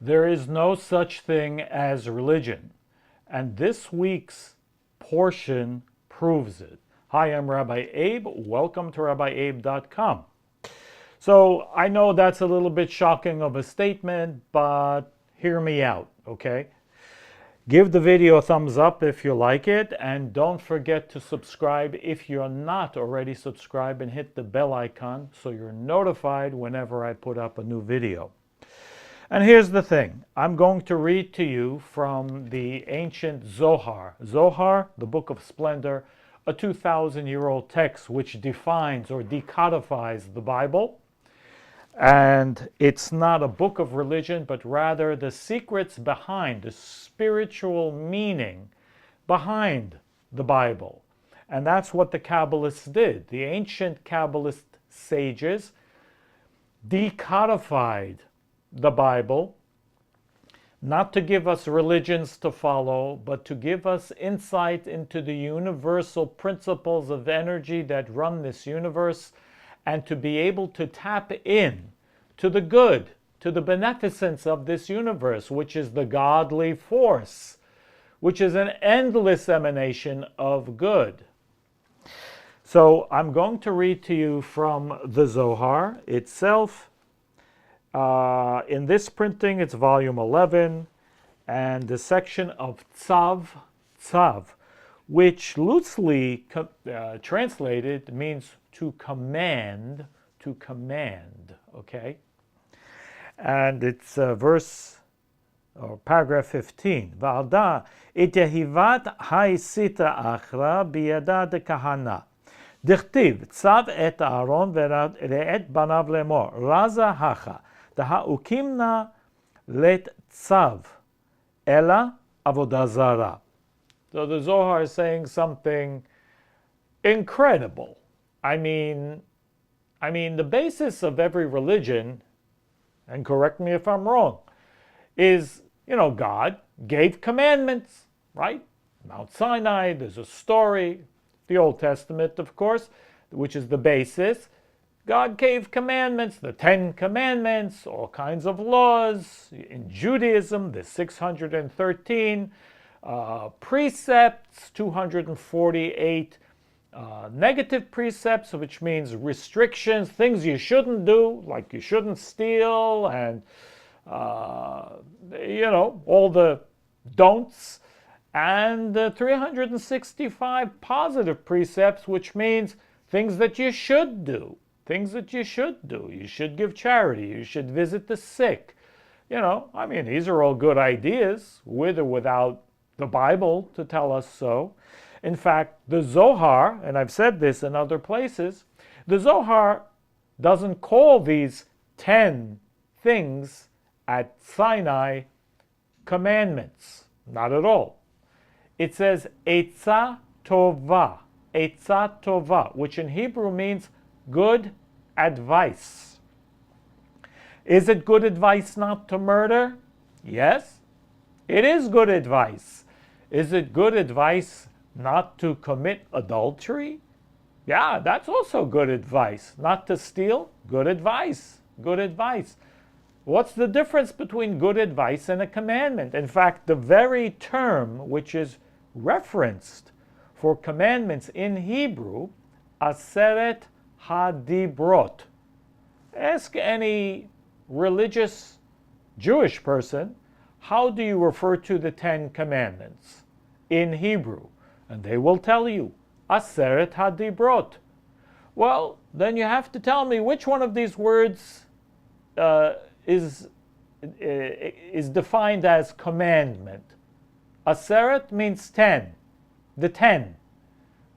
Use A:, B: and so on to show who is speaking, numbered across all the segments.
A: There is no such thing as religion, and this week's portion proves it. Hi, I'm Rabbi Abe. Welcome to RabbiAbe.com. So I know that's a little bit shocking of a statement, but hear me out, okay? Give the video a thumbs up if you like it, and don't forget to subscribe if you're not already subscribed, and hit the bell icon so you're notified whenever I put up a new video. And here's the thing. I'm going to read to you from the ancient Zohar. Zohar, the Book of Splendor, a 2,000-year-old text which defines or decodifies the Bible. And it's not a book of religion, but rather the secrets behind, the spiritual meaning behind the Bible. And that's what the Kabbalists did. The ancient Kabbalist sages decodified the Bible, not to give us religions to follow, but to give us insight into the universal principles of energy that run this universe, and to be able to tap in to the good, to the beneficence of this universe, which is the godly force, which is an endless emanation of good. So I'm going to read to you from the Zohar itself. In this printing, it's volume 11, and the section of Tzav, which loosely translated means to command, okay? And it's verse, or paragraph 15. Va'alda et yehivat ha'isita achra biyada de kahana. Dichtiv tzav et Aaron ve'et banav lemor. Raza hacha. Daha'ukimna let tzav. Ela avodah zara. So the Zohar is saying something incredible. I mean, the basis of every religion, and correct me if I'm wrong, is, God gave commandments, right? Mount Sinai, there's a story, the Old Testament, of course, which is the basis. God gave commandments, the 10 Commandments, all kinds of laws. In Judaism, there's 613 precepts, 248 negative precepts, which means restrictions, things you shouldn't do, like you shouldn't steal, and all the don'ts, and 365 positive precepts, which means things that you should do. You should give charity. You should visit the sick. These are all good ideas, with or without the Bible to tell us so. In fact, the Zohar, and I've said this in other places, the Zohar doesn't call these 10 things at Sinai commandments. Not at all. It says Eitzah Tova, which in Hebrew means good advice. Is it good advice not to murder? Yes, it is good advice. Is it good advice not to commit adultery? Yeah, that's also good advice. Not to steal? Good advice. What's the difference between good advice and a commandment? In fact, the very term which is referenced for commandments in Hebrew, aseret hadibrot. Ask any religious Jewish person, how do you refer to the 10 Commandments in Hebrew? And they will tell you, aseret hadibrot. Well, then you have to tell me which one of these words is defined as commandment. Aseret means 10, the 10.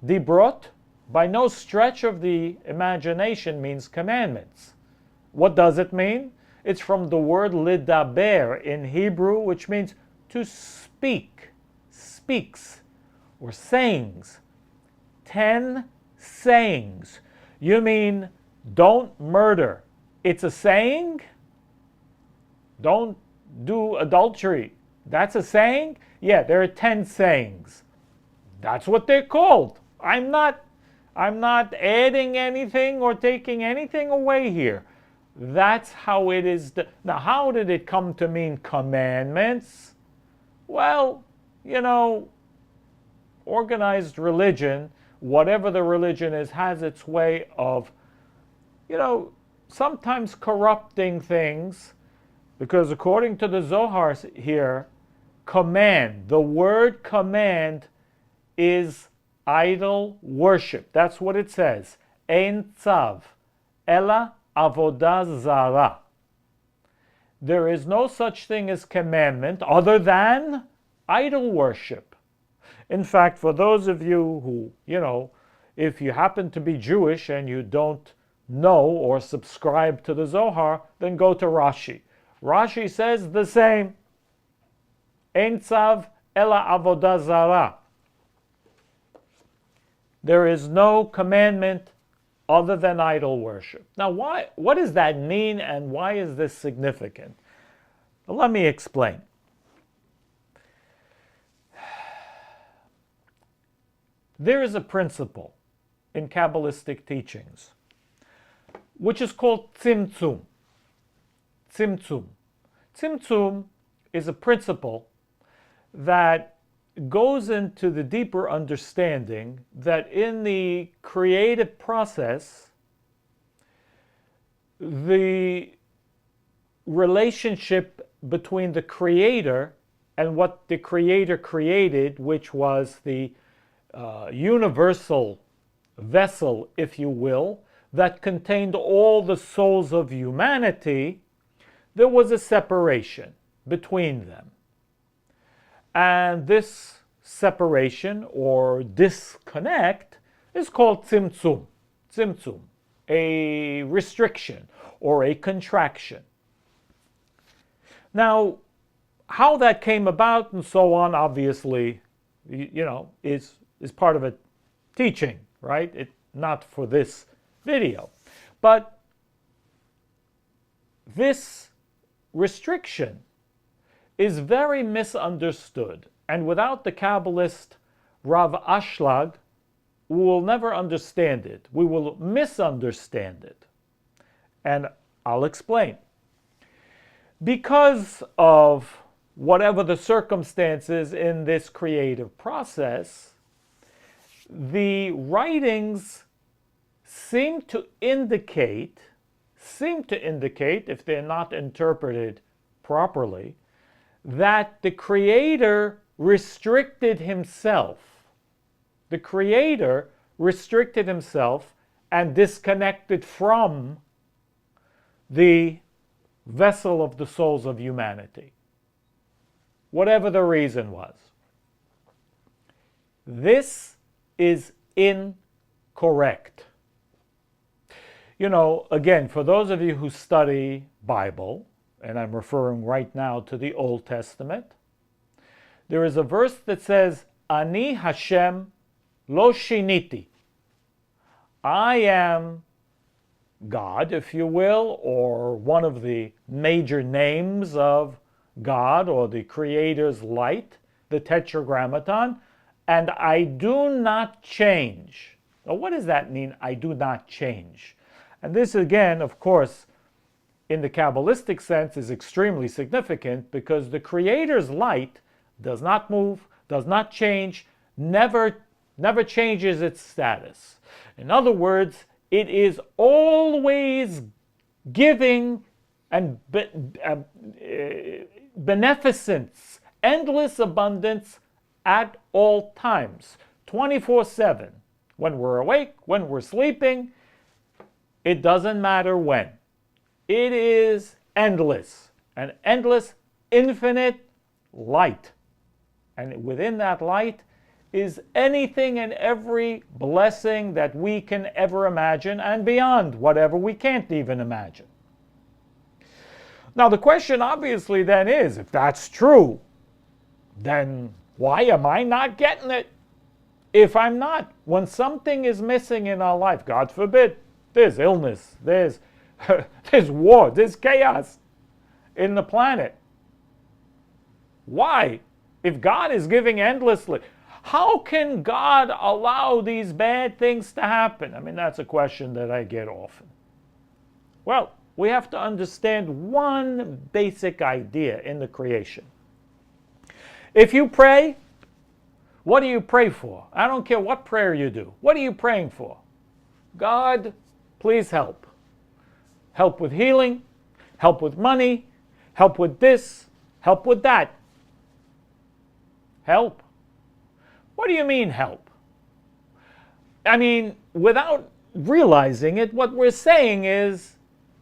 A: Dibrot, by no stretch of the imagination, means commandments. What does it mean? It's from the word lidaber in Hebrew, which means to speak, speaks, or sayings. 10 sayings. You mean don't murder. It's a saying? Don't do adultery. That's a saying? Yeah, there are 10 sayings. That's what they're called. I'm not adding anything or taking anything away here. That's how it is. Now, how did it come to mean commandments? Well, organized religion, whatever the religion is, has its way of, sometimes corrupting things, because according to the Zohar here, command, the word command is idol worship. That's what it says. Ein tzav, ela avodah zara. There is no such thing as commandment other than idol worship. In fact, for those of you who, if you happen to be Jewish and you don't know or subscribe to the Zohar, then go to Rashi. Rashi says the same. Ein tzav ela avodah zara. There is no commandment other than idol worship. Now, what does that mean, and why is this significant? Well, let me explain. There is a principle in Kabbalistic teachings which is called tzimtzum. Tzimtzum. Tzimtzum is a principle that goes into the deeper understanding that in the creative process, the relationship between the creator and what the creator created, which was the universal vessel, if you will, that contained all the souls of humanity, there was a separation between them. And this separation or disconnect is called tzimtzum. Tzimtzum, a restriction or a contraction. Now, how that came about and so on, obviously, is part of a teaching, right? Not for this video. But this restriction is very misunderstood. And without the Kabbalist Rav Ashlag, we will never understand it. We will misunderstand it. And I'll explain. Because of whatever the circumstances in this creative process, the writings seem to indicate, if they're not interpreted properly, that the Creator restricted himself. The Creator restricted himself and disconnected from the vessel of the souls of humanity, whatever the reason was. This is incorrect. Again, for those of you who study Bible, and I'm referring right now to the Old Testament, there is a verse that says, Ani Hashem lo shiniti. I am God, if you will, or one of the major names of God or the Creator's light, the Tetragrammaton, and I do not change. Now, what does that mean, I do not change? And this, again, of course, in the Kabbalistic sense, is extremely significant because the Creator's light does not move, does not change, never changes its status. In other words, it is always giving and beneficence, endless abundance at all times, 24/7. When we're awake, when we're sleeping, it doesn't matter when. It is endless, an endless, infinite light. And within that light is anything and every blessing that we can ever imagine and beyond whatever we can't even imagine. Now the question obviously then is, if that's true, then why am I not getting it? If I'm not, when something is missing in our life, God forbid, there's illness, there's war, there's chaos in the planet. Why? If God is giving endlessly, how can God allow these bad things to happen? I mean, that's a question that I get often. Well, we have to understand one basic idea in the creation. If you pray, what do you pray for? I don't care what prayer you do. What are you praying for? God, please help. Help with healing, help with money, help with this, help with that. Help. What do you mean help? I mean, without realizing it, what we're saying is,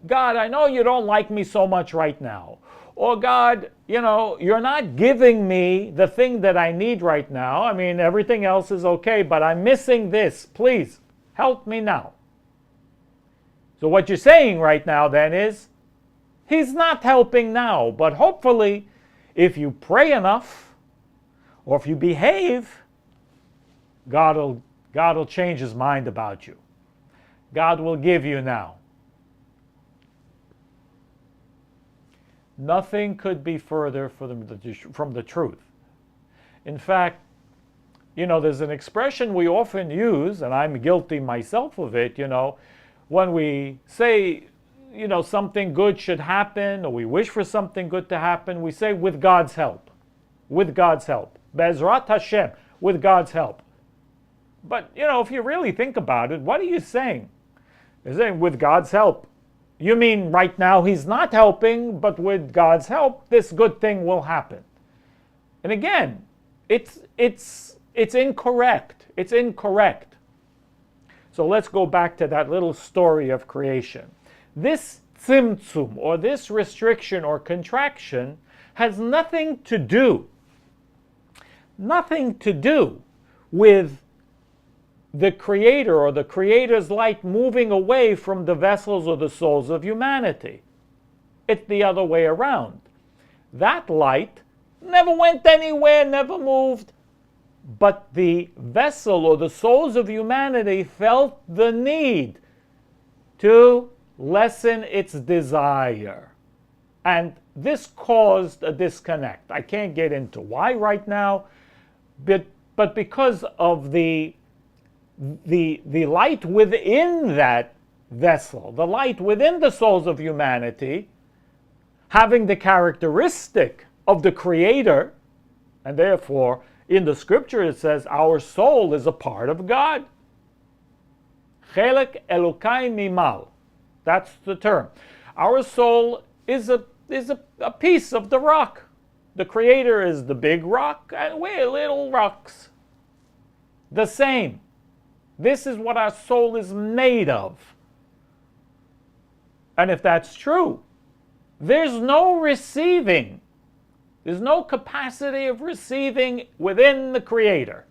A: God, I know you don't like me so much right now. Or God, you're not giving me the thing that I need right now. I mean, everything else is okay, but I'm missing this. Please, help me now. So what you're saying right now then is, He's not helping now, but hopefully, if you pray enough, or if you behave, God will change His mind about you. God will give you now. Nothing could be further from the truth. In fact, there's an expression we often use, and I'm guilty myself of it, when we say, something good should happen, or we wish for something good to happen, we say, with God's help. With God's help. Be'ezrat Hashem, with God's help. But, if you really think about it, what are you saying? You're saying, with God's help. You mean right now He's not helping, but with God's help, this good thing will happen. And again, it's incorrect. It's incorrect. So let's go back to that little story of creation. This tzimtzum, or this restriction or contraction, has nothing to do with the Creator or the Creator's light moving away from the vessels or the souls of humanity. It's the other way around. That light never went anywhere, never moved, but the vessel or the souls of humanity felt the need to lessen its desire. And this caused a disconnect. I can't get into why right now, but because of the light within that vessel, the light within the souls of humanity, having the characteristic of the Creator, and therefore, in the scripture it says, our soul is a part of God. Chelek Elokai Mimal. That's the term. Our soul is a piece of the rock. The Creator is the big rock, and we're little rocks. The same. This is what our soul is made of. And if that's true, there's no receiving. There's no capacity of receiving within the Creator.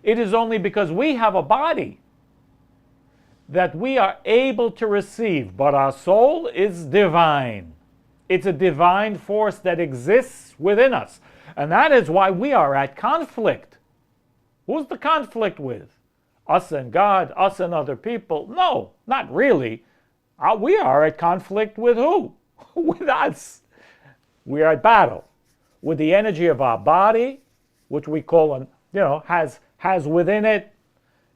A: It is only because we have a body that we are able to receive. But our soul is divine. It's a divine force that exists within us. And that is why we are at conflict. Who's the conflict with? Us and God, us and other people? No, not really. We are at conflict with who? With us. We are at battle with the energy of our body, which we call, has within it,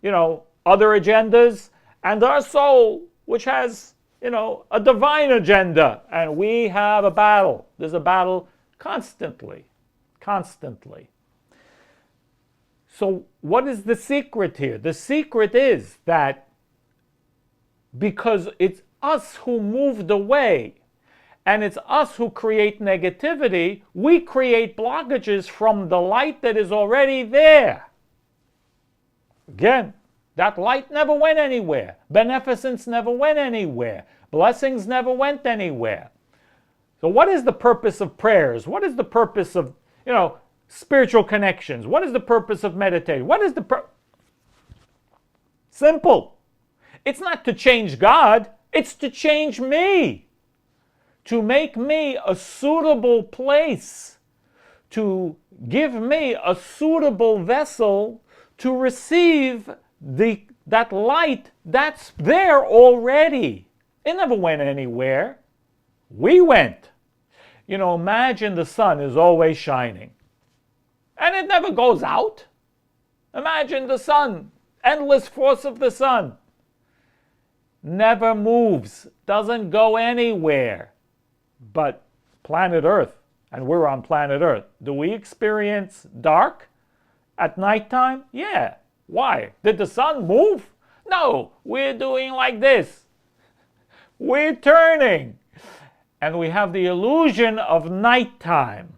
A: other agendas, and our soul, which has, a divine agenda. And we have a battle. There's a battle constantly. So what is the secret here? The secret is that because it's us who moved away and it's us who create negativity, we create blockages from the light that is already there. Again, that light never went anywhere. Beneficence never went anywhere. Blessings never went anywhere. So what is the purpose of prayers? What is the purpose of, spiritual connections? What is the purpose of meditating? What is the Simple. It's not to change God. It's to change me. To make me a suitable place. To give me a suitable vessel to receive that light that's there already. It never went anywhere. We went. Imagine the sun is always shining. And it never goes out. Imagine the sun, endless force of the sun. never moves, doesn't go anywhere. But planet Earth, and we're on planet Earth, do we experience dark at nighttime? Yeah. Why? Did the sun move? No, we're doing like this. We're turning. And we have the illusion of nighttime,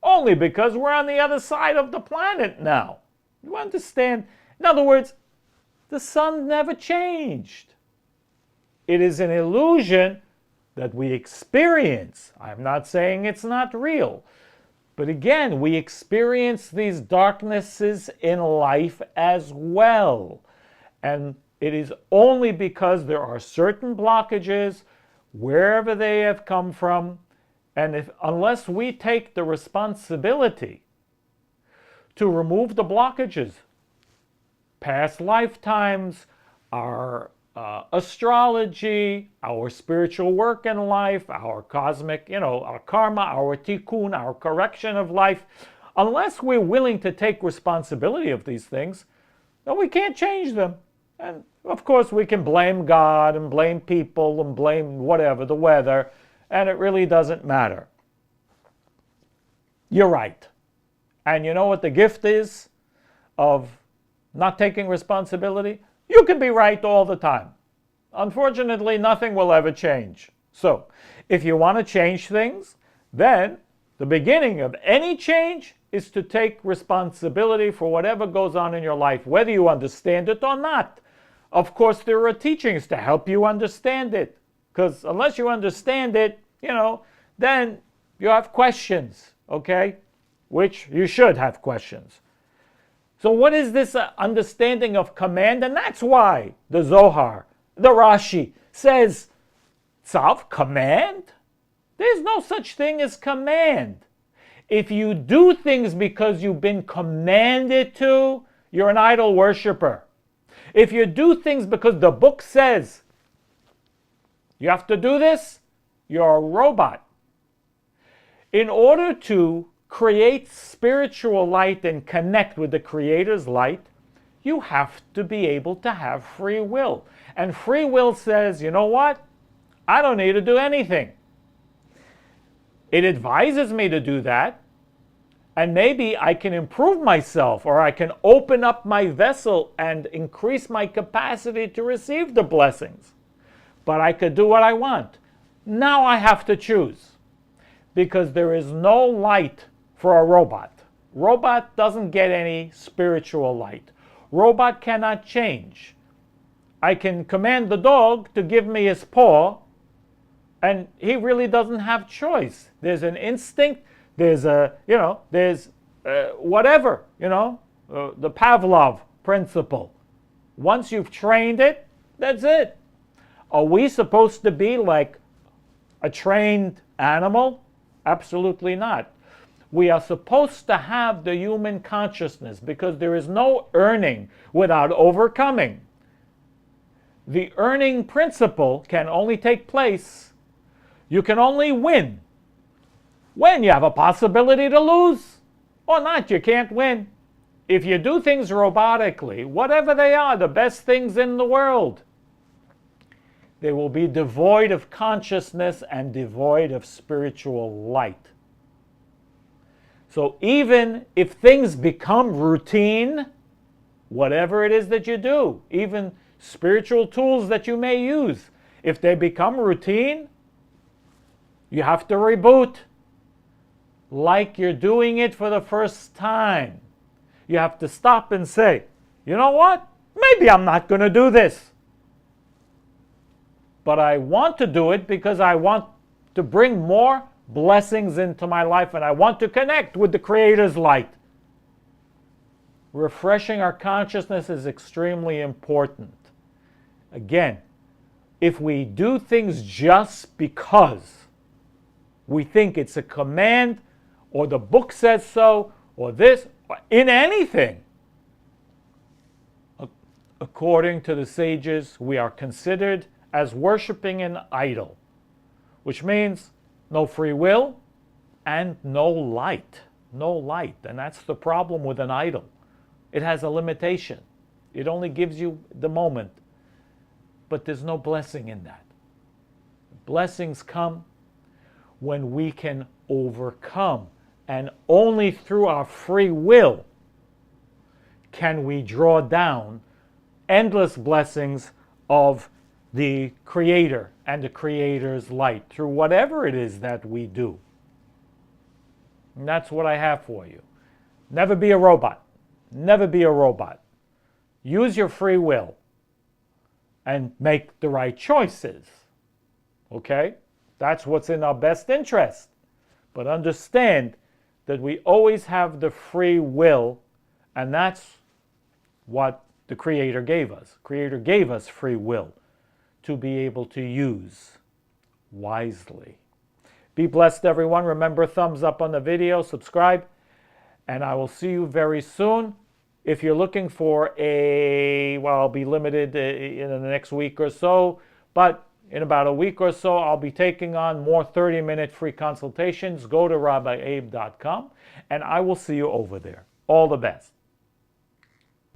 A: only because we're on the other side of the planet now. You understand? In other words, the sun never changed. It is an illusion that we experience. I'm not saying it's not real. But again, we experience these darknesses in life as well. And it is only because there are certain blockages, wherever they have come from, and unless we take the responsibility to remove the blockages, past lifetimes, our astrology, our spiritual work in life, our cosmic, our karma, our tikkun, our correction of life, unless we're willing to take responsibility of these things, then we can't change them. And of course we can blame God and blame people and blame whatever, the weather, and it really doesn't matter. You're right. And you know what the gift is of not taking responsibility? You can be right all the time. Unfortunately, nothing will ever change. So, if you want to change things, then the beginning of any change is to take responsibility for whatever goes on in your life, whether you understand it or not. Of course, there are teachings to help you understand it, because unless you understand it, then you have questions, okay? Which you should have questions. So what is this understanding of command? And that's why the Zohar, the Rashi, says, Tzav, command? There's no such thing as command. If you do things because you've been commanded to, you're an idol worshiper. If you do things because the book says you have to do this, you're a robot. In order to create spiritual light and connect with the Creator's light, you have to be able to have free will. And free will says, you know what? I don't need to do anything. It advises me to do that, and maybe I can improve myself, or I can open up my vessel and increase my capacity to receive the blessings. But I could do what I want. Now I have to choose, because there is no light for a robot. Robot doesn't get any spiritual light. Robot cannot change. I can command the dog to give me his paw, and he really doesn't have choice. There's an instinct, there's whatever, the Pavlov principle. Once you've trained it, that's it. Are we supposed to be like a trained animal? Absolutely not. We are supposed to have the human consciousness, because there is no earning without overcoming. The earning principle can only take place, you can only win when you have a possibility to lose. Or not, you can't win. If you do things robotically, whatever they are, the best things in the world, they will be devoid of consciousness and devoid of spiritual light. So even if things become routine, whatever it is that you do, even spiritual tools that you may use, if they become routine, you have to reboot. Like you're doing it for the first time. You have to stop and say, you know what? Maybe I'm not going to do this. But I want to do it because I want to bring more blessings into my life, and I want to connect with the Creator's light. Refreshing our consciousness is extremely important. Again, if we do things just because we think it's a command, or the book says so, or this, or in anything, according to the sages, we are considered as worshiping an idol, which means no free will and no light. No light. And that's the problem with an idol. It has a limitation. It only gives you the moment. but there's no blessing in that. Blessings come when we can overcome, and only through our free will can we draw down endless blessings of the Creator and the Creator's light through whatever it is that we do. And that's what I have for you. Never be a robot. Never be a robot. Use your free will and make the right choices. Okay? That's what's in our best interest. But understand that we always have the free will, and that's what the Creator gave us. Creator gave us free will to be able to use wisely. Be blessed, everyone. Remember, thumbs up on the video, subscribe, and I will see you very soon. If you're looking for I'll be limited in the next week or so, but in about a week or so, I'll be taking on more 30-minute free consultations. Go to rabbieabe.com, and I will see you over there. All the best.